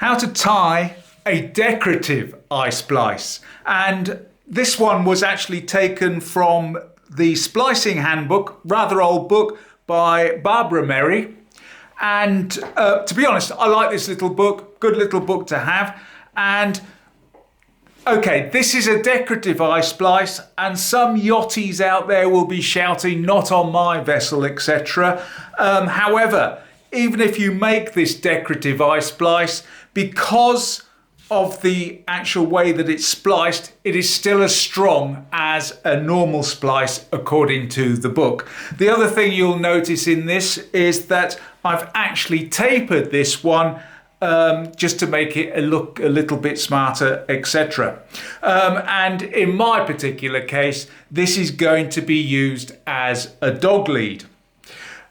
how to tie a decorative eye splice. And this one was actually taken from the Splicing Handbook, rather old book by Barbara Merry. And to be honest, I like this little book, good little book to have. And okay, this is a decorative eye splice, and some yachties out there will be shouting, not on my vessel, etc. However, even if you make this decorative eye splice, because of the actual way that it's spliced, it is still as strong as a normal splice according to the book. The other thing you'll notice in this is that I've actually tapered this one just to make it look a little bit smarter, etc. And in my particular case, this is going to be used as a dog lead.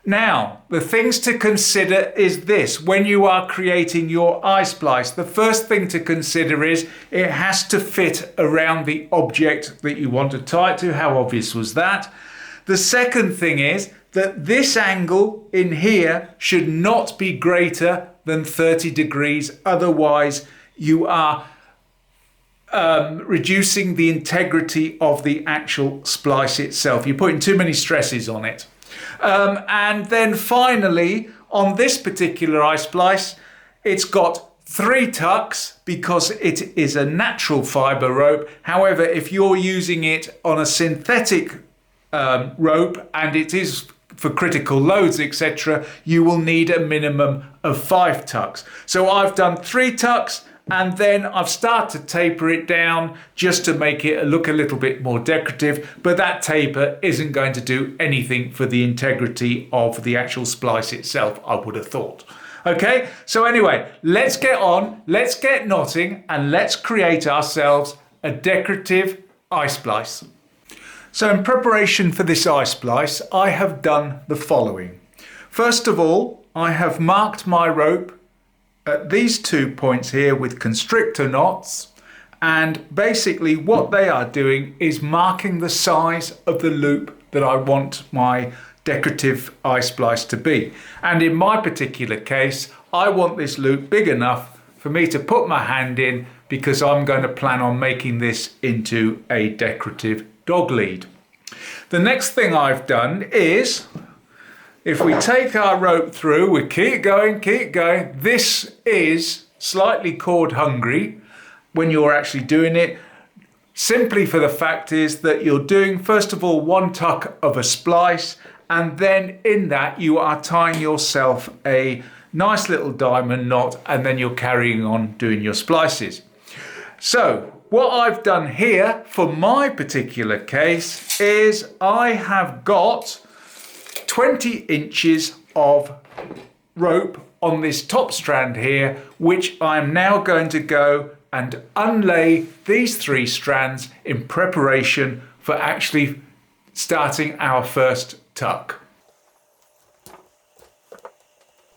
Now, the things to consider is this: when you are creating your eye splice, the first thing to consider is it has to fit around the object that you want to tie it to. How obvious was that? The second thing is that this angle in here should not be greater than 30 degrees. Otherwise, you are reducing the integrity of the actual splice itself. You're putting too many stresses on it. And then finally, on this particular eye splice, it's got 3 tucks because it is a natural fibre rope. However, if you're using it on a synthetic rope and it is for critical loads, etc., you will need a minimum of 5 tucks. So I've done 3 tucks, and then I've started to taper it down just to make it look a little bit more decorative, but that taper isn't going to do anything for the integrity of the actual splice itself, I would have thought. Okay, so anyway, let's get on, let's get knotting, and let's create ourselves a decorative eye splice. So in preparation for this eye splice, I have done the following. First of all, I have marked my rope at these 2 points here with constrictor knots, and basically what they are doing is marking the size of the loop that I want my decorative eye splice to be. And in my particular case, I want this loop big enough for me to put my hand in, because I'm going to plan on making this into a decorative dog lead. The next thing I've done is, if we take our rope through, we keep going. This is slightly cord hungry when you're actually doing it, simply for the fact is that you're doing, first of all, 1 tuck of a splice, and then in that you are tying yourself a nice little diamond knot, and then you're carrying on doing your splices. So what I've done here for my particular case is I have got 20 inches of rope on this top strand here, which I'm now going to go and unlay these 3 strands in preparation for actually starting our first tuck.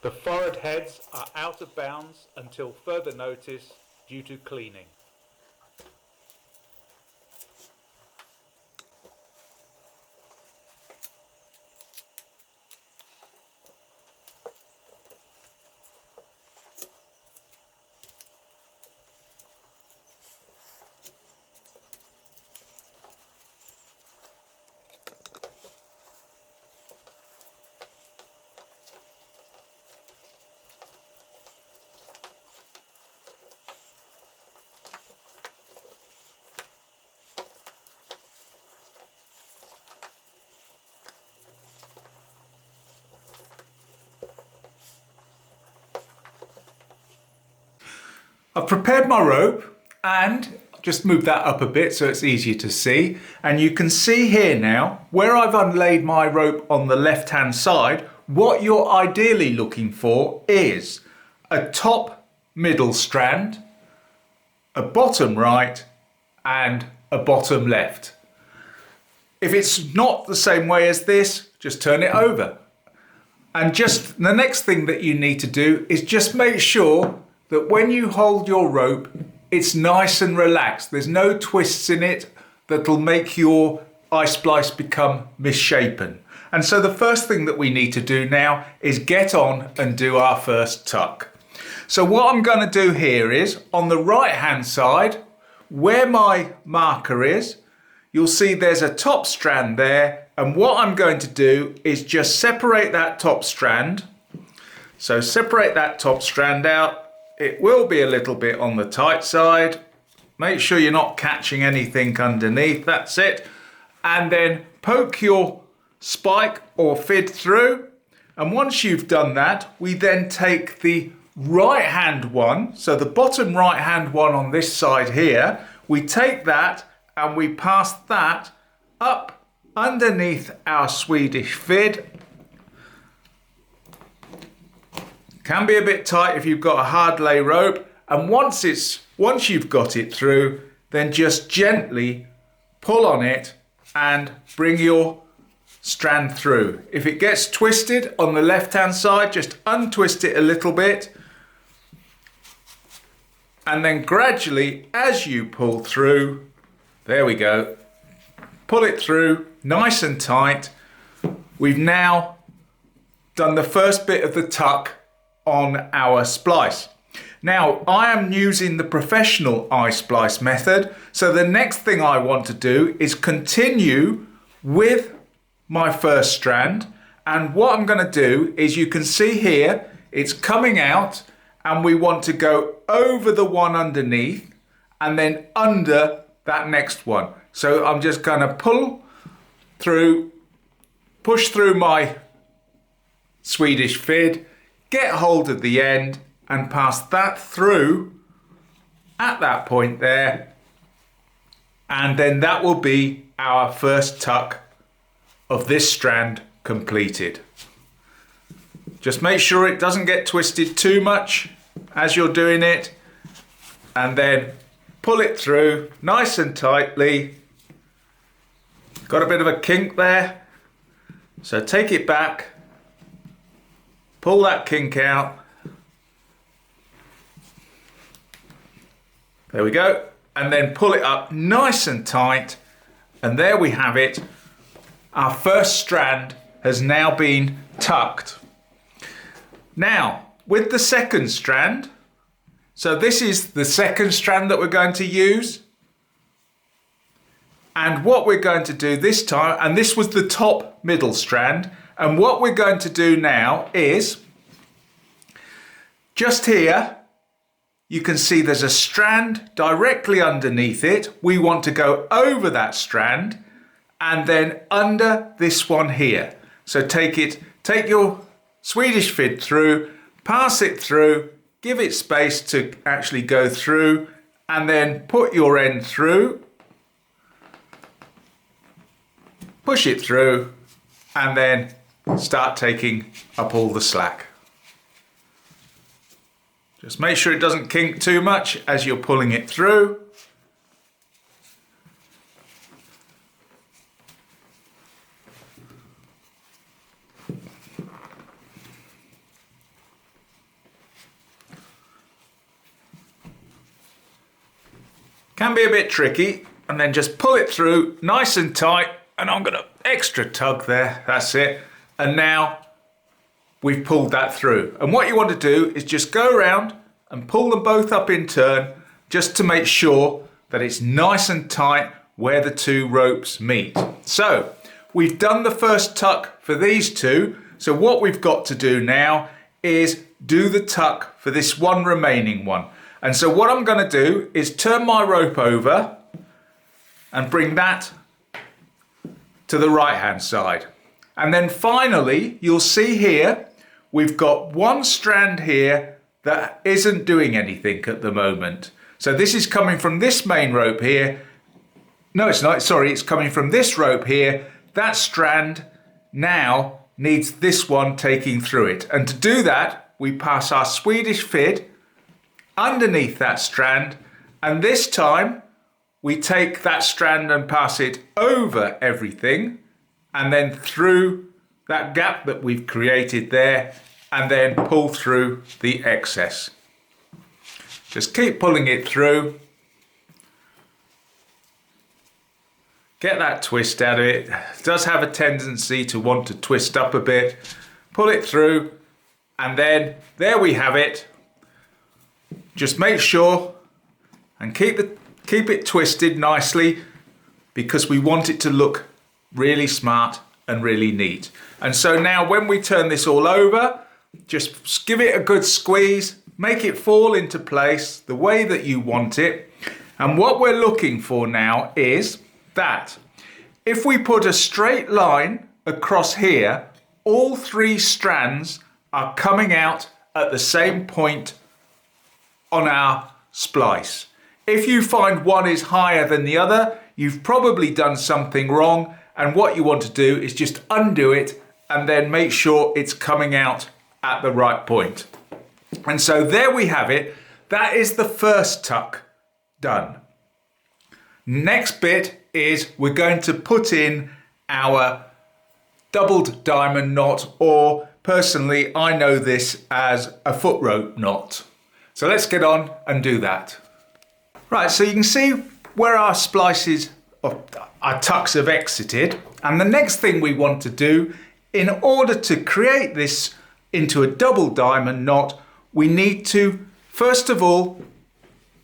The forehead heads are out of bounds until further notice due to cleaning. I've prepared my rope and just move that up a bit so it's easier to see. And you can see here now, where I've unlaid my rope on the left-hand side, what you're ideally looking for is a top middle strand, a bottom right, and a bottom left. If it's not the same way as this, just turn it over. And just the next thing that you need to do is just make sure that when you hold your rope, it's nice and relaxed. There's no twists in it that'll make your eye splice become misshapen. And so the first thing that we need to do now is get on and do our first tuck. So what I'm going to do here is, on the right hand side, where my marker is, you'll see there's a top strand there, and what I'm going to do is just separate that top strand. So separate that top strand out. It will be a little bit on the tight side. Make sure you're not catching anything underneath, that's it. And then poke your spike or fid through. And once you've done that, we then take the right hand one, so the bottom right hand one on this side here, we take that and we pass that up underneath our Swedish fid. Can be a bit tight if you've got a hard lay rope, and once you've got it through, then just gently pull on it and bring your strand through. If it gets twisted on the left hand side, just untwist it a little bit, and then gradually as you pull through, there we go, pull it through nice and tight. We've now done the first bit of the tuck on our splice. Now I am using the professional eye splice method, so the next thing I want to do is continue with my first strand, and what I'm going to do is, you can see here it's coming out, and we want to go over the one underneath and then under that next one. So I'm just going to pull through, push through my Swedish fid, get hold of the end and pass that through at that point there, and then that will be our first tuck of this strand completed. Just make sure it doesn't get twisted too much as you're doing it, and then pull it through nice and tightly. Got a bit of a kink there, so take it back, pull that kink out. There we go, and then pull it up nice and tight, and there we have it. Our first strand has now been tucked. Now, with the second strand, so this is the second strand that we're going to use. And what we're going to do this time, and this was the top middle strand, and what we're going to do now is, just here, you can see there's a strand directly underneath it. We want to go over that strand and then under this one here. So take your Swedish fid through, pass it through, give it space to actually go through, and then put your end through, push it through, and then start taking up all the slack. Just make sure it doesn't kink too much as you're pulling it through. Can be a bit tricky, and then just pull it through nice and tight, and I'm gonna extra tug there, that's it. And now we've pulled that through. And what you want to do is just go around and pull them both up in turn, just to make sure that it's nice and tight where the two ropes meet. So we've done the first tuck for these two. So what we've got to do now is do the tuck for this one remaining one. And so what I'm going to do is turn my rope over and bring that to the right hand side. And then finally, you'll see here, we've got one strand here that isn't doing anything at the moment. So this is coming from this main rope here. No, it's not, sorry, it's coming from this rope here. That strand now needs this one taking through it. And to do that, we pass our Swedish fid underneath that strand, and this time we take that strand and pass it over everything and then through that gap that we've created there, and then pull through the excess. Just keep pulling it through. Get that twist out of it. It does have a tendency to want to twist up a bit. Pull it through, and then there we have it. Just make sure and keep it twisted nicely, because we want it to look really smart and really neat. And so now when we turn this all over, just give it a good squeeze, make it fall into place the way that you want it. And what we're looking for now is that if we put a straight line across here, all 3 strands are coming out at the same point on our splice. If you find one is higher than the other, you've probably done something wrong, and what you want to do is just undo it and then make sure it's coming out at the right point. And so there we have it. That is the first tuck done. Next bit is we're going to put in our doubled diamond knot, or personally I know this as a foot rope knot. So let's get on and do that. Right, so you can see where our splices, our tucks have exited, and the next thing we want to do in order to create this into a double diamond knot, we need to first of all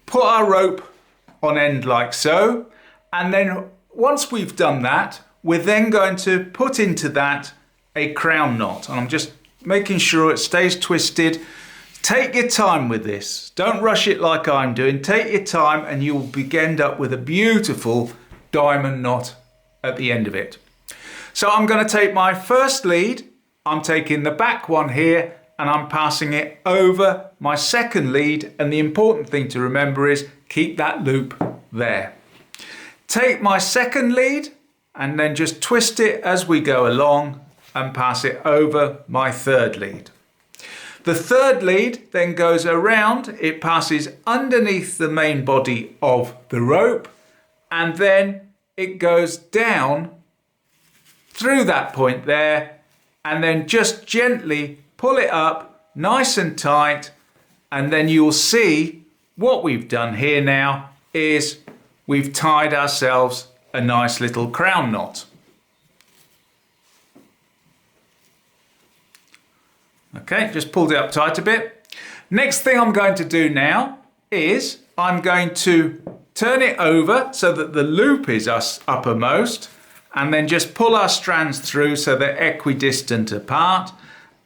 put our rope on end like so, and then once we've done that, we're then going to put into that a crown knot. And I'm just making sure it stays twisted. Take your time with this. Don't rush it like I'm doing. Take your time and you'll end up with a beautiful diamond knot at the end of it. So I'm going to take my first lead. I'm taking the back one here and I'm passing it over my second lead. And the important thing to remember is keep that loop there. Take my second lead and then just twist it as we go along and pass it over my third lead. The third lead then goes around, it passes underneath the main body of the rope, and then it goes down through that point there, and then just gently pull it up nice and tight, and then you'll see what we've done here now is we've tied ourselves a nice little crown knot. Okay, just pulled it up tight a bit. Next thing I'm going to do now is I'm going to turn it over so that the loop is uppermost, and then just pull our strands through so they're equidistant apart.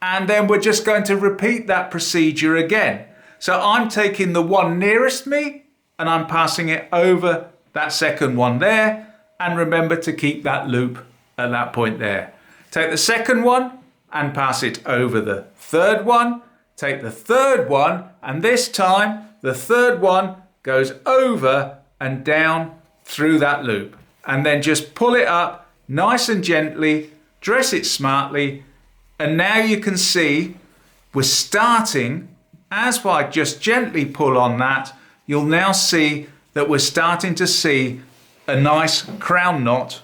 And then we're just going to repeat that procedure again. So I'm taking the one nearest me and I'm passing it over that second one there. And remember to keep that loop at that point there. Take the second one and pass it over the third one. Take the third one, and this time the third one goes over and down through that loop. And then just pull it up nice and gently, dress it smartly, and now you can see we're starting, as I just gently pull on that, you'll now see that we're starting to see a nice crown knot,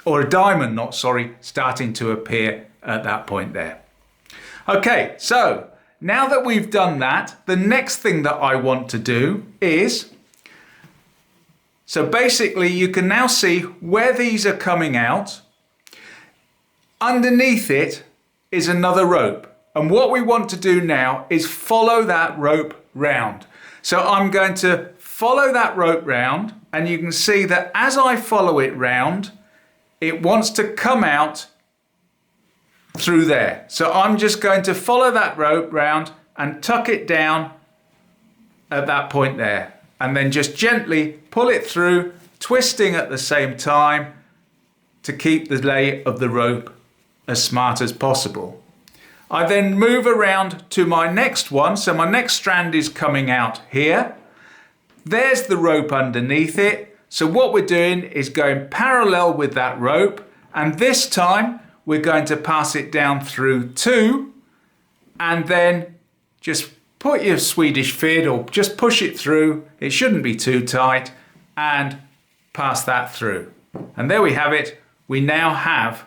or a diamond knot, sorry, starting to appear at that point there. Okay, so now that we've done that, the next thing that I want to do is, so basically you can now see where these are coming out. Underneath it is another rope. And what we want to do now is follow that rope round. So I'm going to follow that rope round, and you can see that as I follow it round, it wants to come out through there. So I'm just going to follow that rope round and tuck it down at that point there. And then just gently pull it through, twisting at the same time to keep the lay of the rope as smart as possible. I then move around to my next one. So my next strand is coming out here. There's the rope underneath it. So what we're doing is going parallel with that rope. And this time we're going to pass it down through 2. And then just put your Swedish fid, or just push it through. It shouldn't be too tight. And pass that through. And there we have it. We now have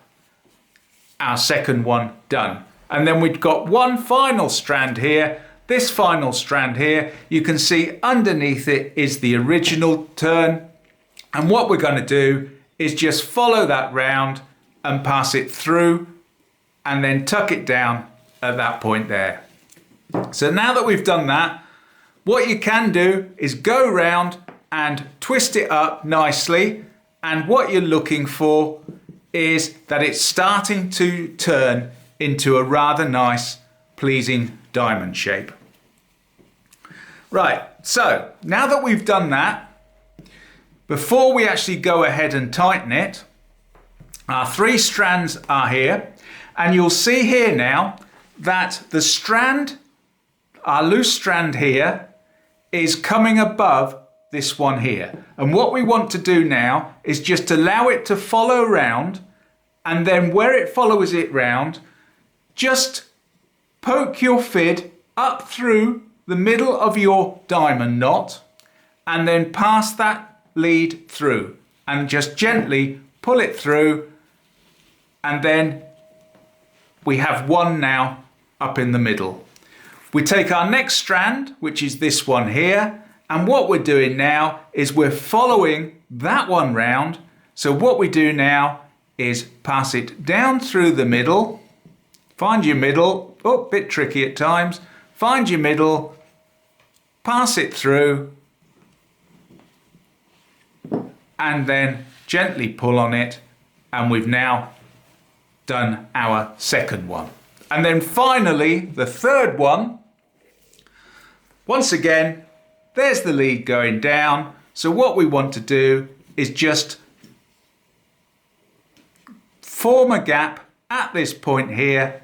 our second one done. And then we've got one final strand here. This final strand here, you can see underneath it is the original turn. And what we're going to do is just follow that round and pass it through and then tuck it down at that point there. So now that we've done that, what you can do is go round and twist it up nicely, and what you're looking for is that it's starting to turn into a rather nice, pleasing diamond shape. Right, so now that we've done that, before we actually go ahead and tighten it, our 3 strands are here, and you'll see here now that the strand, our loose strand here, is coming above this one here. And what we want to do now is just allow it to follow round, and then where it follows it round, just poke your fid up through the middle of your diamond knot, and then pass that lead through, and just gently pull it through, and then we have one now up in the middle. We take our next strand, which is this one here, and what we're doing now is we're following that one round. So what we do now is pass it down through the middle, find your middle, oh, bit tricky at times, find your middle, pass it through, and then gently pull on it, and we've now done our second one. And then finally, the third one, once again, there's the lead going down. So what we want to do is just form a gap at this point here,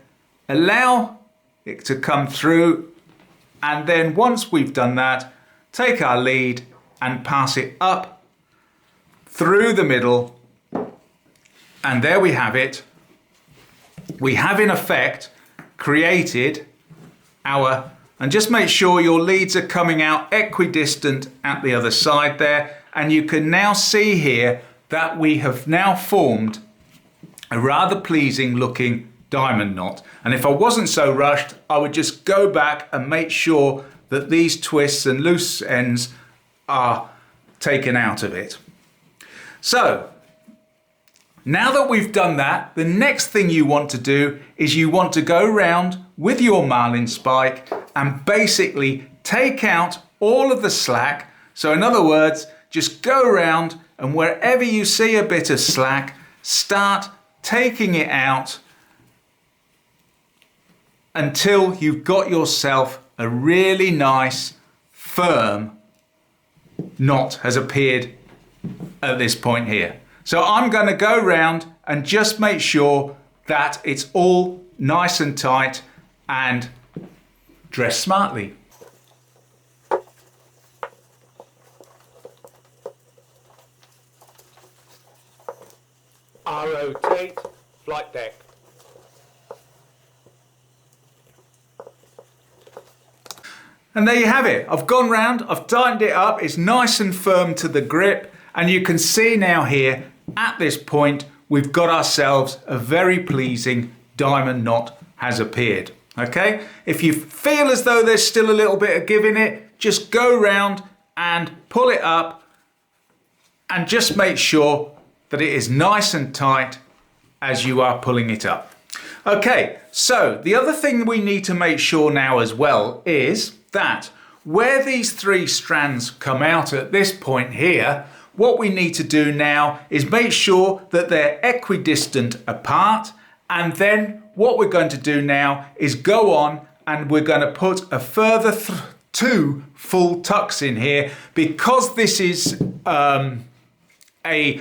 allow it to come through, and then once we've done that, take our lead and pass it up through the middle, and there we have it. We have in effect created our, and just make sure your leads are coming out equidistant at the other side there, and you can now see here that we have now formed a rather pleasing looking diamond knot. And if I wasn't so rushed, I would just go back and make sure that these twists and loose ends are taken out of it. So, now that we've done that, the next thing you want to do is you want to go round with your marlin spike and basically take out all of the slack. So in other words, just go round, and wherever you see a bit of slack, start taking it out until you've got yourself a really nice, firm knot has appeared at this point here. So I'm going to go round and just make sure that it's all nice and tight and dress smartly. I rotate flight deck. And there you have it. I've gone round, I've tightened it up, it's nice and firm to the grip, and you can see now here at this point we've got ourselves a very pleasing diamond knot has appeared. Okay, if you feel as though there's still a little bit of give in it, just go round and pull it up and just make sure that it is nice and tight as you are pulling it up. Okay, so the other thing we need to make sure now as well is that where these 3 strands come out at this point here, what we need to do now is make sure that they're equidistant apart, and then what we're going to do now is go on and we're going to put a further 2 full tucks in here, because this is a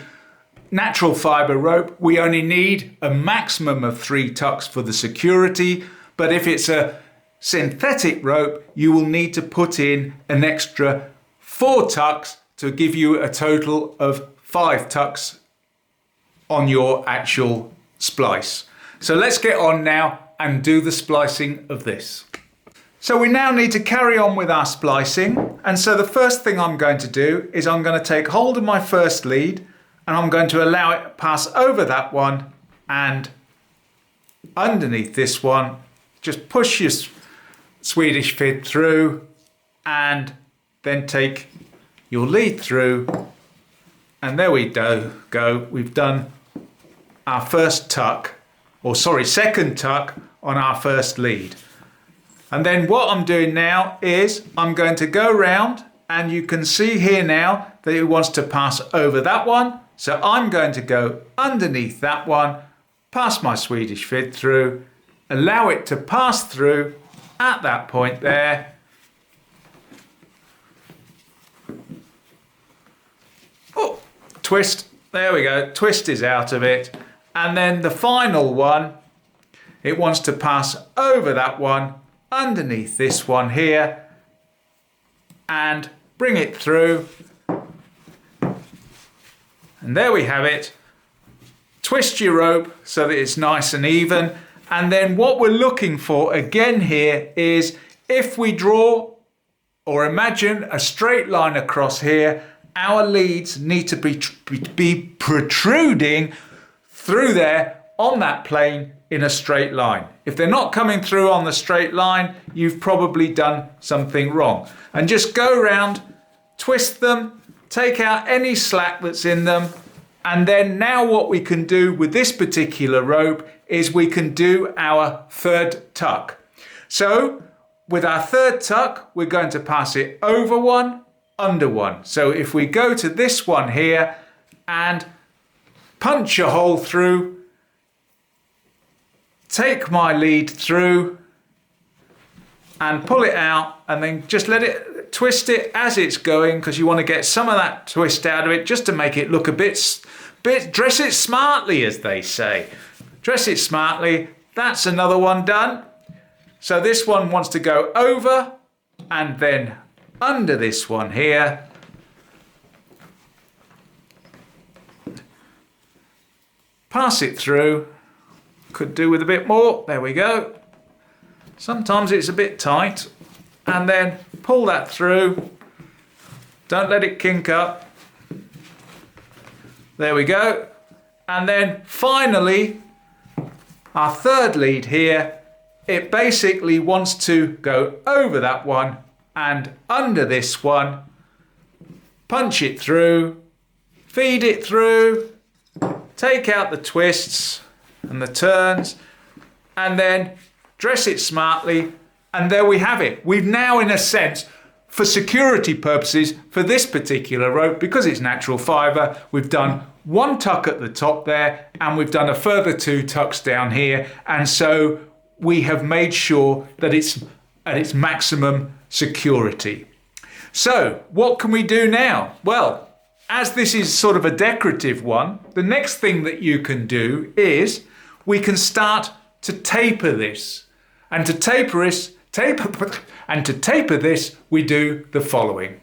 natural fibre rope. We only need a maximum of 3 tucks for the security, but if it's a synthetic rope, you will need to put in an extra 4 tucks to give you a total of 5 tucks on your actual splice. So let's get on now and do the splicing of this. So we now need to carry on with our splicing, and so the first thing I'm going to do is I'm going to take hold of my first lead and I'm going to allow it to pass over that one and underneath this one. Just push your Swedish fid through and then take your lead through, and there we go. We've done our first tuck, or sorry, second tuck on our first lead. And then what I'm doing now is I'm going to go round, and you can see here now that it wants to pass over that one. So I'm going to go underneath that one, pass my Swedish fid through, allow it to pass through at that point there. Oh, twist. There we go. Twist is out of it. And then the final one, it wants to pass over that one, underneath this one here, and bring it through. And there we have it. Twist your rope so that it's nice and even. And then what we're looking for again here is if we draw or imagine a straight line across here, our leads need to be protruding through there on that plane in a straight line. If they're not coming through on the straight line, you've probably done something wrong. And just go around, twist them, take out any slack that's in them. And then now what we can do with this particular rope is we can do our third tuck. So with our third tuck, we're going to pass it over one, under one. So if we go to this one here and punch a hole through, take my lead through and pull it out, and then just let it twist it as it's going, because you want to get some of that twist out of it just to make it look a bit dress it smartly, as they say. Dress it smartly. That's another one done. So this one wants to go over and then under this one here. Pass it through. Could do with a bit more. There we go. Sometimes it's a bit tight. And then pull that through. Don't let it kink up. There we go. And then finally, our third lead here, it basically wants to go over that one and under this one, punch it through, feed it through, take out the twists and the turns, and then dress it smartly, and there we have it. We've now, in a sense, for security purposes, for this particular rope, because it's natural fibre, we've done one tuck at the top there, and we've done a further 2 tucks down here, and so we have made sure that it's at its maximum security. So what can we do now? Well, as this is sort of a decorative one, the next thing that you can do is we can start to taper this. And to taper this, we do the following.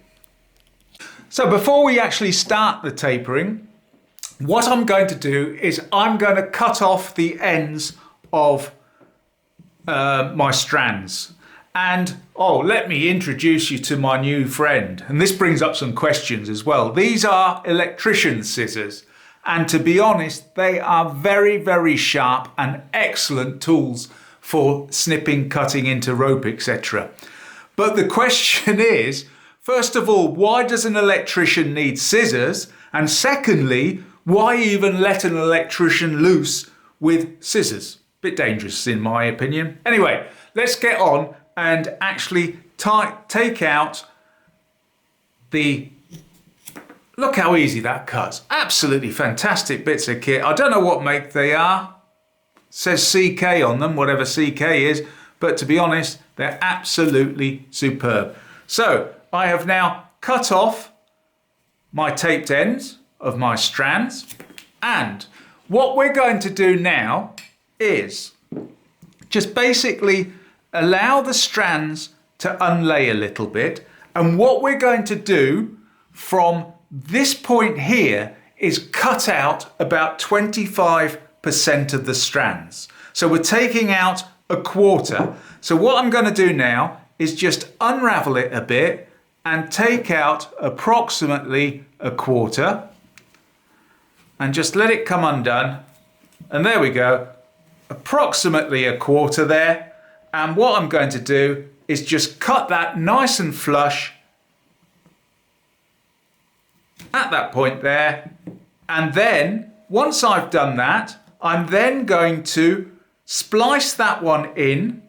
So before we actually start the tapering, what I'm going to do is I'm going to cut off the ends of my strands. And let me introduce you to my new friend. And this brings up some questions as well. These are electrician scissors. And to be honest, they are very, very sharp and excellent tools for snipping, cutting into rope, etc. But the question is, first of all, why does an electrician need scissors? And secondly, why even let an electrician loose with scissors? Bit dangerous in my opinion. Anyway, let's get on and actually take out the... Look how easy that cuts. Absolutely fantastic bits of kit. I don't know what make they are. It says CK on them, whatever CK is. But to be honest, they're absolutely superb. So I have now cut off my taped ends of my strands. And what we're going to do now is just basically allow the strands to unlay a little bit. And what we're going to do from this point here is cut out about 25% of the strands. So we're taking out a quarter. So what I'm going to do now is just unravel it a bit and take out approximately a quarter and just let it come undone. And there we go, approximately a quarter there. And what I'm going to do is just cut that nice and flush at that point there. And then once I've done that, I'm then going to splice that one in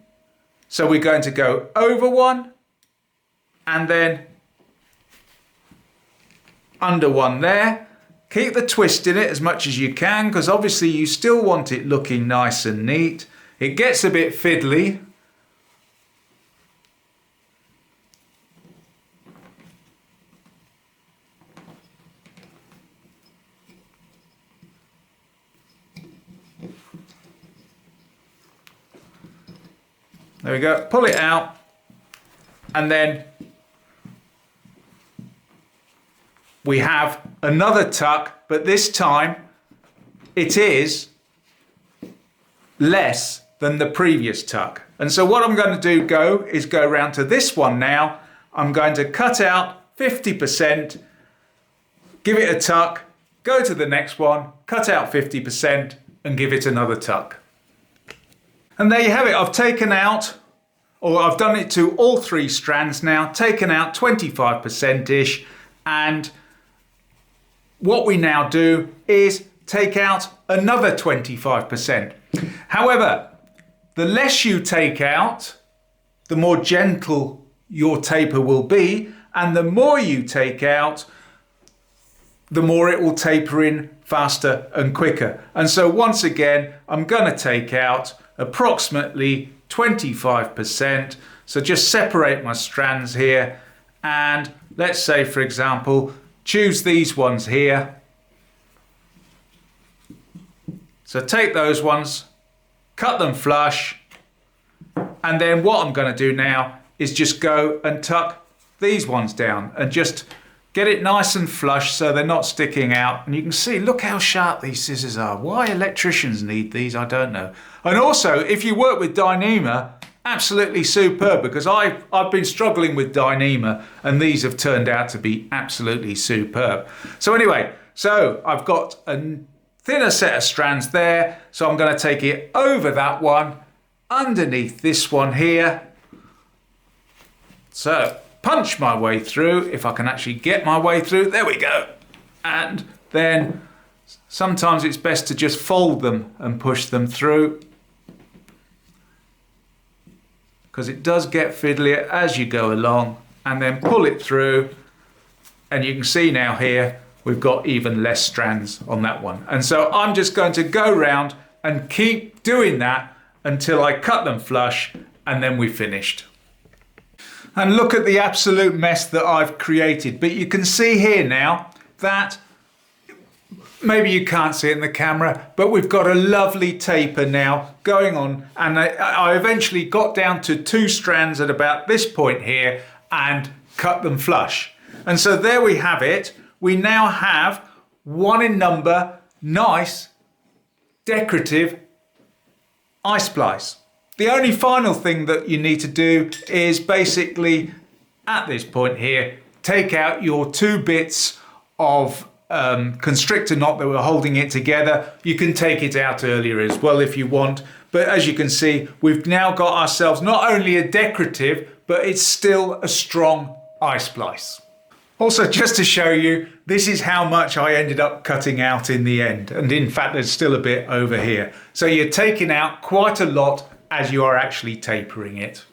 So we're going to go over one and then under one there. Keep the twist in it as much as you can, because obviously you still want it looking nice and neat. It gets a bit fiddly. There we go, pull it out, and then we have another tuck, but this time it is less than the previous tuck. And so what I'm going to do is go around to this one now. I'm going to cut out 50%, give it a tuck, go to the next one, cut out 50% and give it another tuck. And there you have it. I've taken out, or I've done it to all three strands now, taken out 25%-ish, and what we now do is take out another 25%. However, the less you take out, the more gentle your taper will be, and the more you take out, the more it will taper in faster and quicker. And so once again, I'm going to take out approximately 25%. So just separate my strands here, and let's say, for example, choose these ones here. So take those ones, cut them flush, and then what I'm going to do now is just go and tuck these ones down and just get it nice and flush so they're not sticking out. And you can see, look how sharp these scissors are. Why electricians need these, I don't know. And also, if you work with Dyneema, absolutely superb, because I've been struggling with Dyneema and these have turned out to be absolutely superb. So anyway, so I've got a thinner set of strands there. So I'm going to take it over that one, underneath this one here. So punch my way through, if I can actually get my way through. There we go. And then sometimes it's best to just fold them and push them through, because it does get fiddlier as you go along, and then pull it through. And you can see now here, we've got even less strands on that one. And so I'm just going to go round and keep doing that until I cut them flush, and then we're finished. And look at the absolute mess that I've created. But you can see here now that, maybe you can't see it in the camera, but we've got a lovely taper now going on. And I eventually got down to 2 strands at about this point here and cut them flush. And so there we have it. We now have 1 in number, nice, decorative eye splice. The only final thing that you need to do is basically, at this point here, take out your 2 bits of constrictor knot that were holding it together. You can take it out earlier as well if you want, but as you can see, we've now got ourselves not only a decorative, but it's still a strong eye splice. Also, just to show you, this is how much I ended up cutting out in the end, and in fact there's still a bit over here. So you're taking out quite a lot as you are actually tapering it.